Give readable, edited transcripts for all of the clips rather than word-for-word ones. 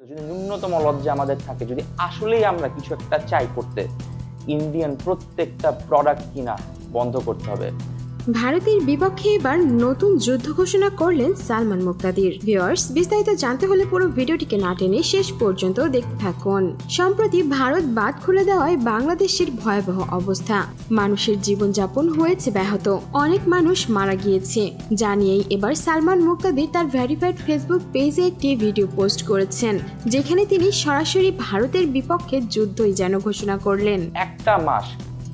যদি ন্যূনতম লজ্জা আমাদের থাকে, যদি আসলেই আমরা কিছু একটা চাই করতে, ইন্ডিয়ান প্রত্যেকটা প্রোডাক্ট কিনা বন্ধ করতে হবে। ভারতের বিপক্ষে এবার নতুন যুদ্ধ ঘোষণা করলেন সালমান মুক্তাদির। ভিউয়ার্স, বিস্তারিত জানতে হলে পুরো ভিডিওটিকে না টেনে শেষ পর্যন্ত দেখতে থাকুন। সম্প্রতি ভারত বাঁধ খুলে দেওয়ায় বাংলাদেশের ভয়াবহ অবস্থা, মানুষের জীবনযাপন হয়েছে ব্যাহত, অনেক মানুষ মারা গিয়েছে। জানিয়েই এবার সালমান মুক্তাদির তার ভেরিফাইড ফেসবুক পেজে একটি ভিডিও পোস্ট করেছেন, যেখানে তিনি সরাসরি ভারতের বিপক্ষে যুদ্ধই যেন ঘোষণা করলেন। একটা মাস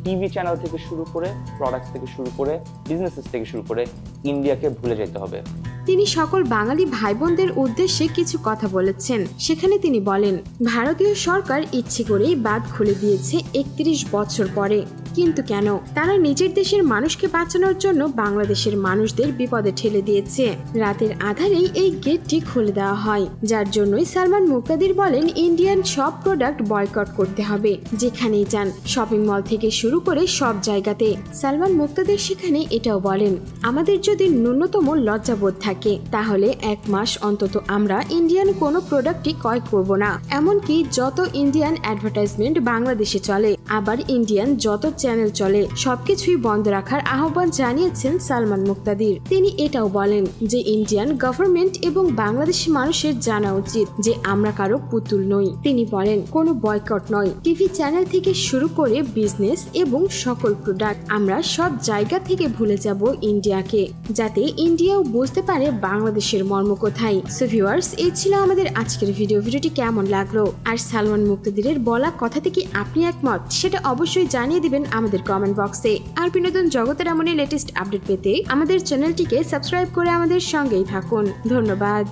টিভি চ্যানেল থেকে শুরু করে, প্রোডাক্টস থেকে শুরু করে, বিজনেসেস থেকে শুরু করে ইন্ডিয়াকে ভুলে যেতে হবে। তিনি সকল বাঙালি ভাই বোনদের উদ্দেশ্যে কিছু কথা বলেছেন। সেখানে তিনি বলেন, ভারতীয় সরকার ইচ্ছে করেই বাঁধ খুলে দিয়েছে 31 বছর পরে, কিন্তু কেন? তারা নিজের দেশের মানুষকে বাঁচানোর জন্য বাংলাদেশের মানুষদের বিপদে ঠেলে দিয়েছে। রাতের আধারেই এই গেটটি খুলে দেওয়া হয়, যার জন্যই সালমান মুক্তাদির বলেন ইন্ডিয়ান সব প্রোডাক্ট বয়কট করতে হবে, যেখানেই যান, শপিং মল থেকে শুরু করে সব জায়গাতে। সালমান মুক্তাদির সেখানে এটাও বলেন, আমাদের যদি ন্যূনতম লজ্জাবোধ থাকে, তাহলে 1 মাস অন্তত আমরা ইন্ডিয়ান কোনো প্রোডাক্টই ক্রয় করব না। এমনকি যত ইন্ডিয়ান অ্যাডভার্টাইজমেন্ট বাংলাদেশে চলে, আবার ইন্ডিয়ান যত চ্যানেল চলে, সবকিছুই বন্ধ রাখার আহ্বান জানিয়েছেন সালমান মুক্তাদির। তিনি এটাও বলেন যে ইন্ডিয়ান গভর্নমেন্ট এবং বাংলাদেশি মানুষের জানা উচিত যে আমরা কারো পুতুল নই। তিনি বলেন, কোনো বয়কট নয়, টিভি চ্যানেল থেকে শুরু করে বিজনেস এবং সকল প্রোডাক্ট, আমরা সব জায়গা থেকে ভুলে যাব ইন্ডিয়াকে, যাতে ইন্ডিয়াও বুঝতে পারে বাংলাদেশের মর্ম কোথায়। সো ভিউয়ার্স, এই ছিল আমাদের আজকের ভিডিওটি কেমন লাগলো, আর সালমান মুক্তাদিরের বলা কথা থেকে আপনি একমত, সেটা অবশ্যই জানিয়ে দিবেন আমাদের কমেন্ট বক্সে। আর বিনোদন জগতের এমনই লেটেস্ট আপডেট পেতে আমাদের চ্যানেলটিকে সাবস্ক্রাইব করে আমাদের সঙ্গেই থাকুন। ধন্যবাদ।